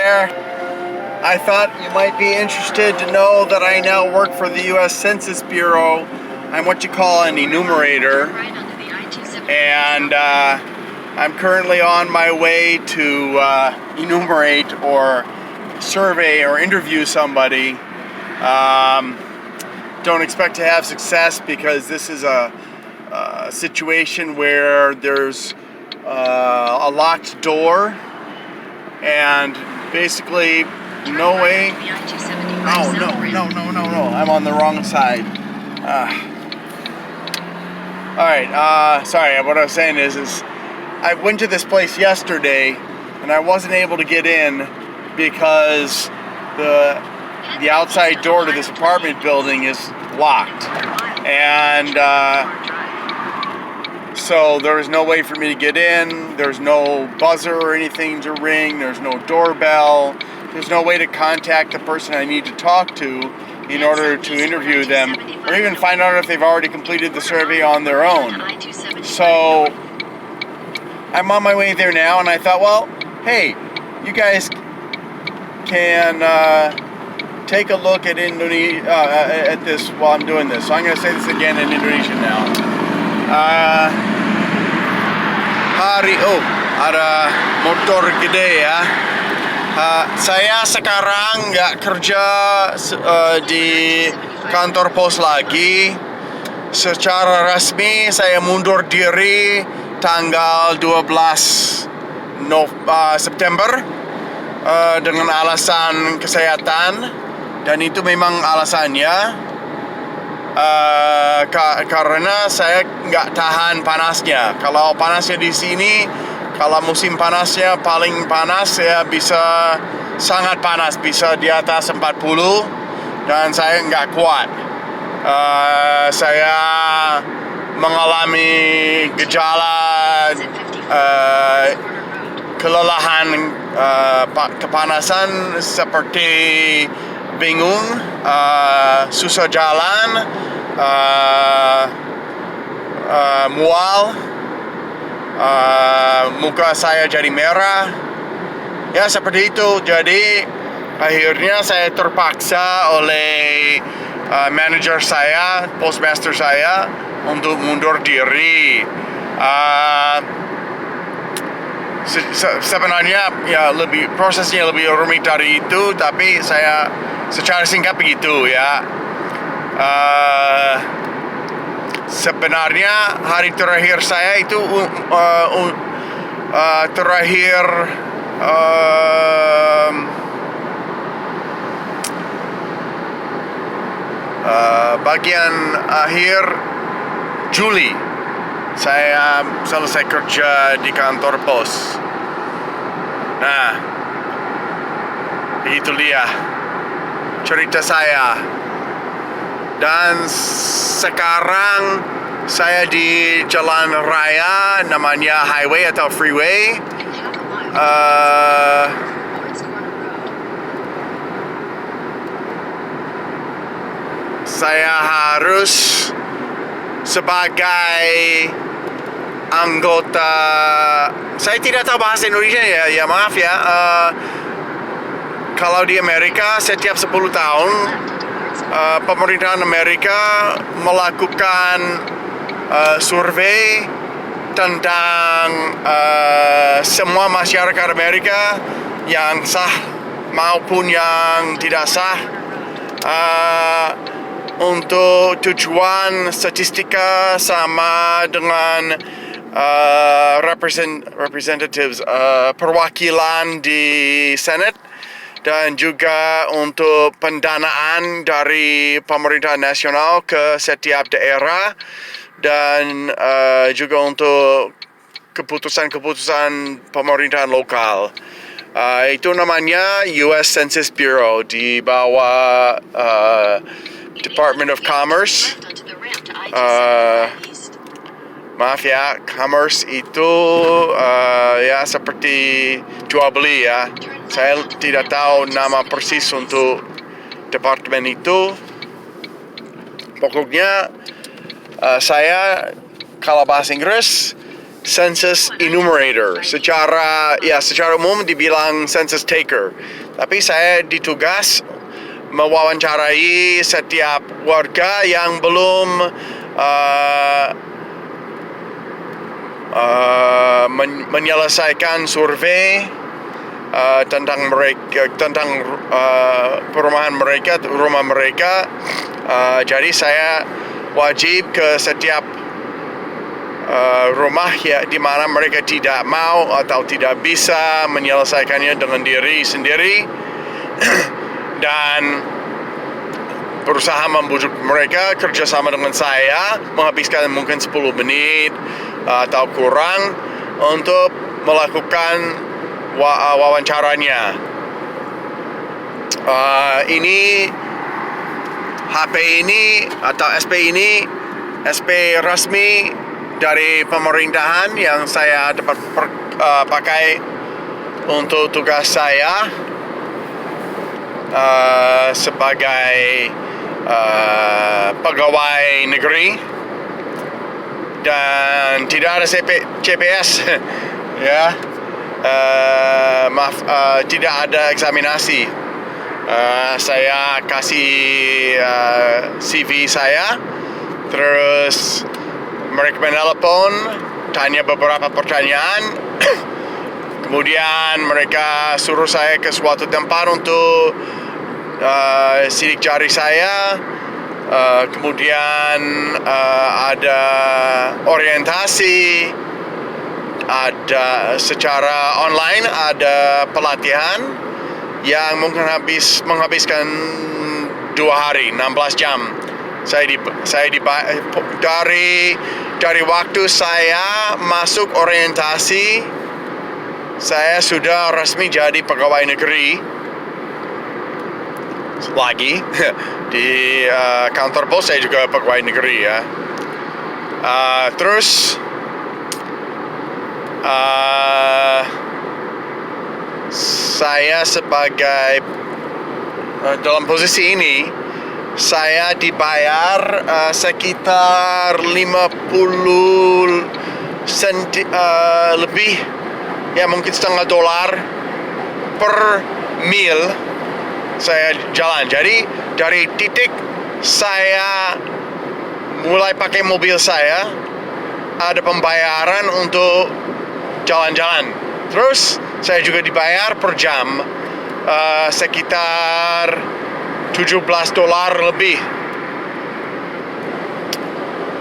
there. I thought you might be interested to know that I now work for the U.S. Census Bureau. I'm what you call an enumerator, and I'm currently on my way to enumerate or survey or interview somebody. Don't expect to have success because this is a situation where there's a locked door and basically no way. Oh, no, I'm on the wrong side. Alright, sorry, what I was saying is I went to this place yesterday and I wasn't able to get in because the outside door to this apartment building is locked. And so there was no way for me to get in. There's no buzzer or anything to ring. There's no doorbell. There's no way to contact the person I need to talk to in order to interview them or even find out if they've already completed the survey on their own. So I'm on my way there now, and I thought, well, hey, you guys can take a look at at this while I'm doing this. So I'm going to say this again in Indonesian now. Ada motor gede ya. Saya sekarang nggak kerja di kantor pos lagi. Secara resmi saya mundur diri tanggal 12 September dengan alasan kesehatan, dan itu memang alasannya karena saya nggak tahan panasnya. Kalau panasnya di sini, kalau musim panasnya paling panas ya bisa sangat panas, bisa di atas 40, dan saya nggak kuat. Saya mengalami gejala kelelahan, kepanasan seperti bingung, susah jalan, mual, muka saya jadi merah, ya seperti itu. Jadi akhirnya saya terpaksa oleh manajer saya, postmaster saya, untuk mundur diri. Sebenarnya ya prosesnya lebih rumit dari itu, tapi saya secara singkat begitu ya. Sebenarnya hari terakhir saya itu terakhir bagian akhir Juli saya selesai kerja di kantor pos. Nah, itu dia cerita saya. Dan sekarang saya di jalan raya, namanya highway atau freeway. Saya harus sebagai anggota, saya tidak tahu bahasa Indonesia ya maaf ya. Kalau di Amerika setiap 10 tahun pemerintahan Amerika melakukan survei tentang semua masyarakat Amerika yang sah maupun yang tidak sah, untuk tujuan statistika sama dengan representatives, perwakilan di Senate, dan juga untuk pendanaan dari pemerintahan nasional ke setiap daerah, dan juga untuk keputusan-keputusan pemerintahan lokal. Itu namanya U.S. Census Bureau di bawah Department of Commerce. Maaf ya, commerce itu ya seperti jual beli ya. Saya tidak tahu nama persis untuk departemen itu. Pokoknya saya kalau bahasa Inggris census enumerator. Secara umum dibilang census taker. Tapi saya ditugas mewawancarai setiap warga yang belum menyelesaikan survei tentang perumahan mereka, rumah mereka. Jadi saya wajib ke setiap rumah di mana mereka tidak mau atau tidak bisa menyelesaikannya dengan diri sendiri dan berusaha membujuk mereka kerjasama dengan saya, menghabiskan mungkin 10 menit atau kurang untuk melakukan wawancaranya. Ini HP ini atau SP ini SP resmi dari pemerintahan yang saya dapat pakai untuk tugas saya sebagai pegawai negeri, dan tidak ada CPS ya. Tidak ada eksaminasi. Saya kasih CV saya, terus mereka menelepon, tanya beberapa pertanyaan, kemudian mereka suruh saya ke suatu tempat untuk sidik jari saya, kemudian ada orientasi, ada secara online, ada pelatihan yang mungkin menghabiskan 2 hari, 16 jam. Dari waktu saya masuk orientasi, saya sudah resmi jadi pegawai negeri lagi. Di kantor pos saya juga pegawai negeri ya. Terus saya sebagai dalam posisi ini saya dibayar sekitar 50 senti lebih, ya mungkin $0,5 per mil saya jalan. Jadi dari titik saya mulai pakai mobil saya, ada pembayaran untuk jalan-jalan. Terus saya juga dibayar per jam sekitar $17 lebih.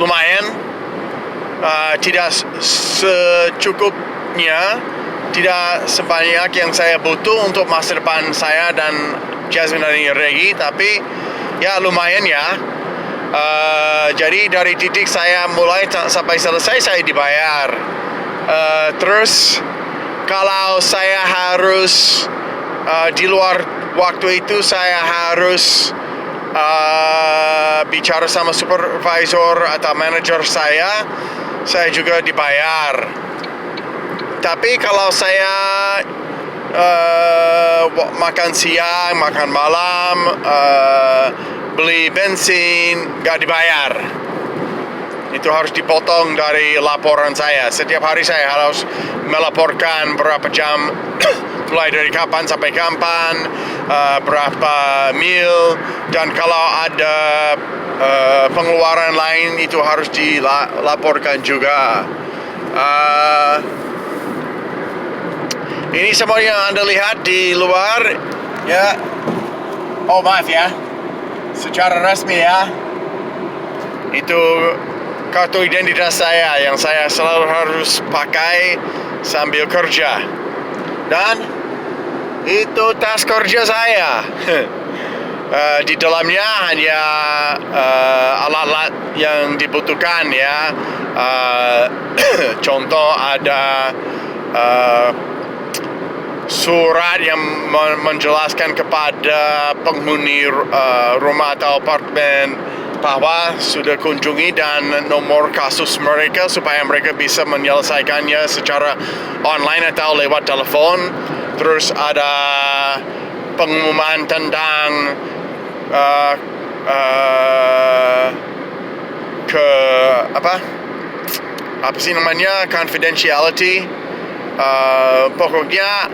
Lumayan, tidak secukupnya, tidak sebanyak yang saya butuh untuk masa depan saya dan Jasmine dan Regi, tapi ya lumayan ya. Jadi dari titik saya mulai sampai selesai saya dibayar. Terus kalau saya harus di luar waktu itu, saya harus bicara sama supervisor atau manajer saya juga dibayar. Tapi kalau saya makan siang, makan malam, beli bensin, gak dibayar. Itu harus dipotong dari laporan saya. Setiap hari saya harus melaporkan berapa jam, mulai dari kapan sampai kapan, berapa mil, dan kalau ada pengeluaran lain itu harus dilaporkan juga. Ini semua yang Anda lihat di luar ya. Oh maaf ya, secara resmi ya, itu kartu identitas saya yang saya selalu harus pakai sambil kerja. Dan itu tas kerja saya. Di dalamnya hanya alat-alat yang dibutuhkan ya. Contoh ada surat yang menjelaskan kepada penghuni rumah atau apartemen bahwa sudah kunjungi dan nomor kasus mereka supaya mereka bisa menyelesaikannya secara online atau lewat telepon. Terus ada pengumuman tentang apa sih namanya, confidentiality. Pokoknya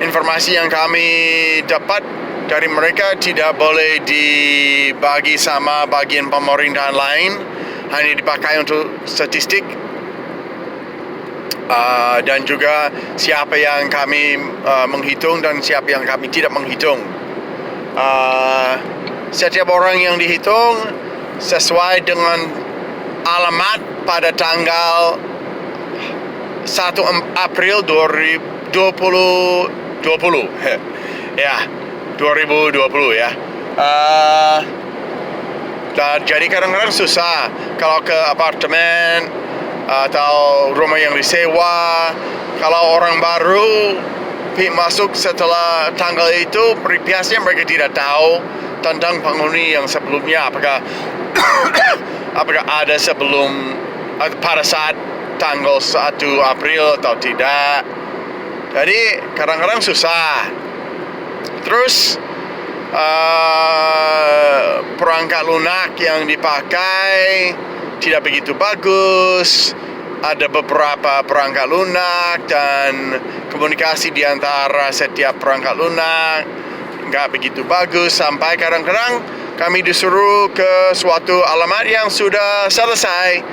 informasi yang kami dapat dari mereka tidak boleh dibagi sama bagian pemerintahan lain, hanya dipakai untuk statistik. Dan juga siapa yang kami menghitung dan siapa yang kami tidak menghitung. Setiap orang yang dihitung sesuai dengan alamat pada tanggal 1 April 2020 ya, 2020 ya. Jadi kadang-kadang susah kalau ke apartemen atau rumah yang disewa. Kalau orang baru masuk setelah tanggal itu, biasanya mereka tidak tahu tentang penghuni yang sebelumnya, apakah ada sebelum pada saat tanggal 1 April atau tidak. Jadi kadang-kadang susah. Terus perangkat lunak yang dipakai tidak begitu bagus. Ada beberapa perangkat lunak dan komunikasi di antara setiap perangkat lunak nggak begitu bagus, sampai kadang-kadang kami disuruh ke suatu alamat yang sudah selesai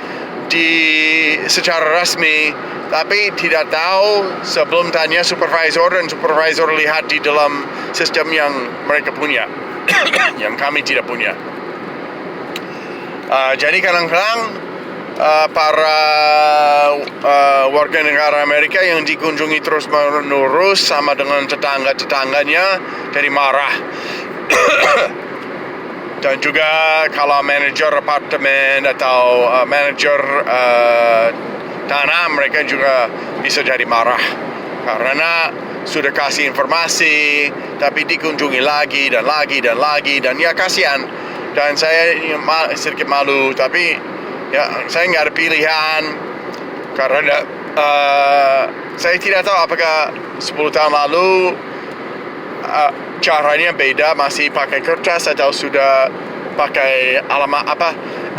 secara resmi, tapi tidak tahu sebelum tanya supervisor, dan supervisor lihat di dalam sistem yang mereka punya yang kami tidak punya. Jadi kadang-kadang para warga negara Amerika yang dikunjungi terus-menerus sama dengan tetangga-tetangganya jadi marah. Dan juga kalau manajer apartemen atau manajer tanah, mereka juga bisa jadi marah karena sudah kasih informasi tapi dikunjungi lagi dan lagi dan lagi, dan ya kasihan. Dan saya sedikit malu, tapi ya saya nggak ada pilihan karena saya tidak tahu apakah 10 tahun lalu caranya beda, masih pakai kertas atau sudah pakai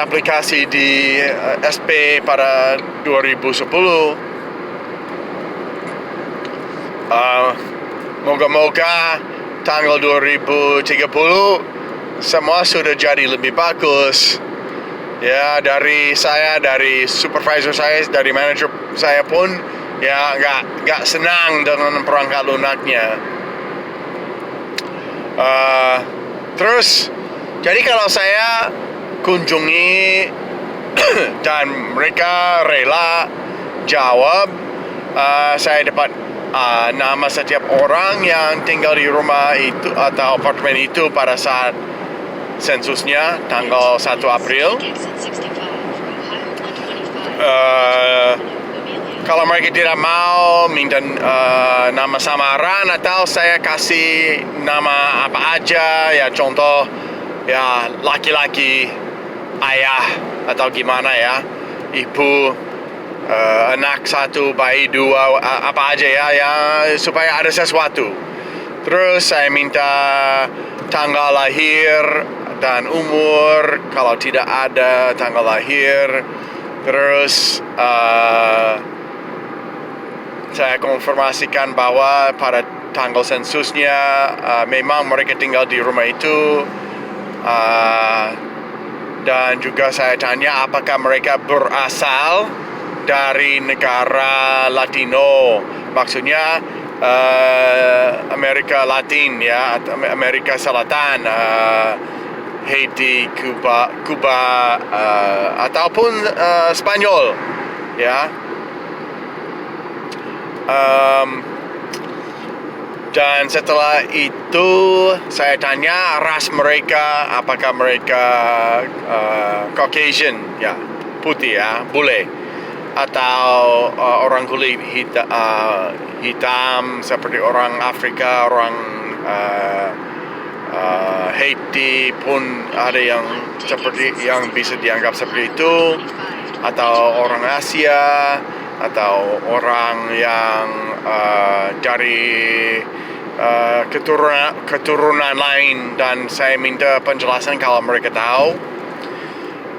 aplikasi di SP pada 2010. Moga-moga tanggal 2030 semua sudah jadi lebih bagus. Ya, dari supervisor saya, dari manajer saya pun ya nggak senang dengan perangkat lunaknya. Terus jadi kalau saya kunjungi dan mereka rela jawab, saya dapat nama setiap orang yang tinggal di rumah itu atau apartemen itu pada saat sensusnya tanggal 1 April. Kalau mereka tidak mau minta nama samaran, atau saya kasih nama apa aja, ya contoh ya laki-laki, ayah atau gimana ya, ibu, anak 1, bayi 2, apa aja ya supaya ada sesuatu. Terus saya minta tanggal lahir dan umur kalau tidak ada tanggal lahir. Terus saya konfirmasikan bahwa pada tanggal sensusnya memang mereka tinggal di rumah itu, dan juga saya tanya apakah mereka berasal dari negara Latino, maksudnya Amerika Latin ya, atau Amerika Selatan, Haiti, Cuba, ataupun Spanyol ya. Dan setelah itu saya tanya ras mereka, apakah mereka Caucasian ya, putih ya, bule, atau orang kulit hitam seperti orang Afrika, orang Haiti pun ada yang seperti yang bisa dianggap seperti itu, atau orang Asia, atau orang yang dari keturunan lain. Dan saya minta penjelasan kalau mereka tahu.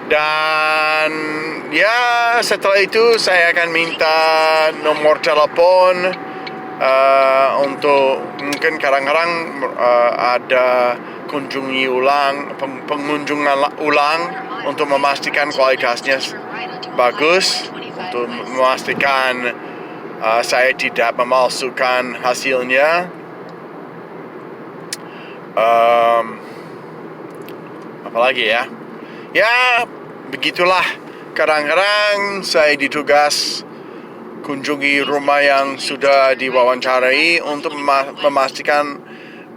Dan ya setelah itu saya akan minta nomor telepon untuk mungkin kadang-kadang ada kunjungi ulang, pengunjungan ulang untuk memastikan kualitasnya bagus, untuk memastikan saya tidak memalsukan hasilnya. Apalagi ya? Ya, begitulah. Kadang-kadang saya ditugas kunjungi rumah yang sudah diwawancarai untuk memastikan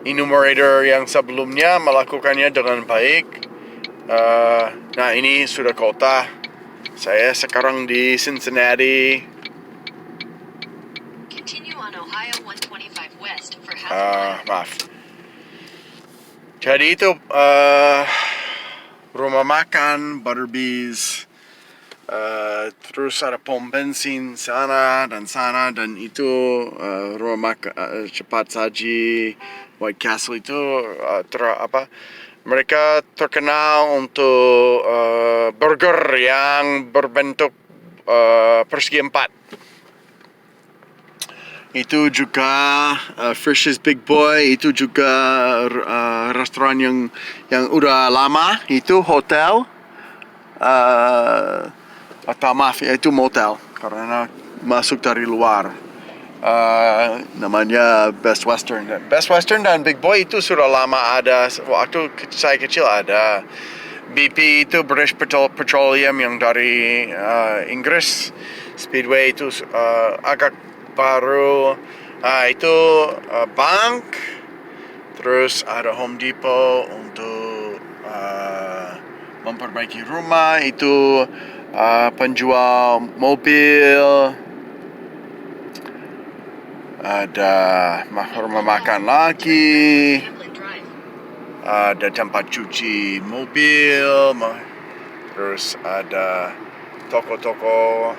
enumerator yang sebelumnya melakukannya dengan baik. Nah, ini sudah kota. Saya sekarang di Cincinnati. Maaf. Jadi itu rumah makan Butterbees, terus ada pom bensin sana, dan itu rumah makan cepat saji White Castle itu mereka terkenal untuk burger yang berbentuk persegi empat. Itu juga Frisch's Big Boy, itu juga restoran yang udah lama, itu hotel, atau maaf ya, itu motel karena masuk dari luar. Namanya Best Western dan Big Boy itu sudah lama ada. Waktu saya kecil ada. BP itu British Petroleum yang dari Inggris. Speedway itu agak baru. Itu bank. Terus ada Home Depot untuk memperbaiki rumah. Itu penjual mobil. Ada rumah makan lagi. Ada tempat cuci mobil. Terus ada toko-toko.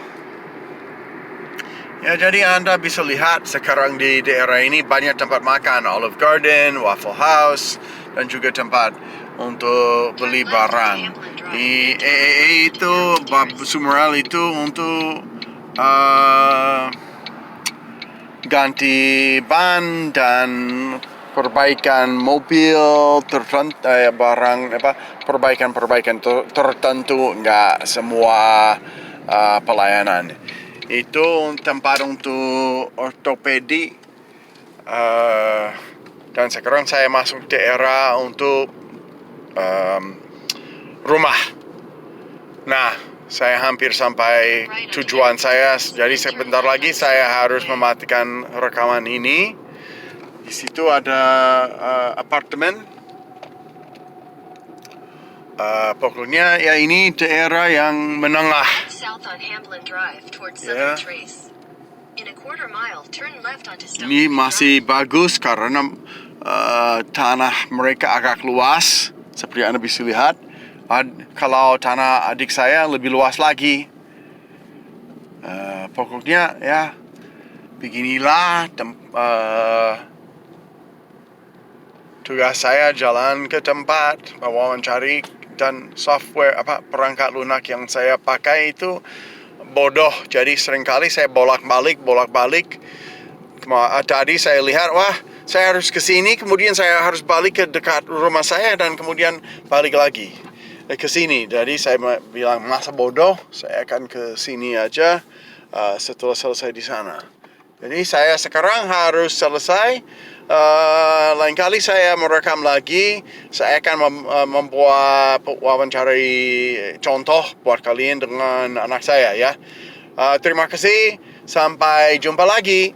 Ya, jadi Anda bisa lihat sekarang di daerah ini banyak tempat makan, Olive Garden, Waffle House, dan juga tempat untuk beli barang. Di AAA itu, Bob Sumeral itu untuk ganti ban dan perbaikan mobil tertentu, perbaikan tertentu, nggak semua pelayanan. Itu tempat untuk ortopedi, dan sekarang saya masuk daerah untuk rumah. Nah, saya hampir sampai tujuan saya, jadi sebentar lagi saya harus mematikan rekaman ini. Di situ ada apartemen. Pokoknya ya ini daerah yang menengah. Ya. Ini masih bagus karena tanah mereka agak luas, seperti Anda bisa lihat. Kalau tanah adik saya lebih luas lagi. Pokoknya ya beginilah tugas saya, jalan ke tempat, mewawancari, dan software perangkat lunak yang saya pakai itu bodoh. Jadi seringkali saya bolak-balik. Tadi saya lihat, wah, saya harus ke sini, kemudian saya harus balik ke dekat rumah saya, dan kemudian balik lagi ke sini. Jadi saya bilang, masa bodoh, saya akan ke sini aja setelah selesai di sana. Jadi saya sekarang harus selesai. Lain kali saya merekam lagi. Saya akan membuat wawancari contoh buat kalian dengan anak saya ya. Terima kasih. Sampai jumpa lagi.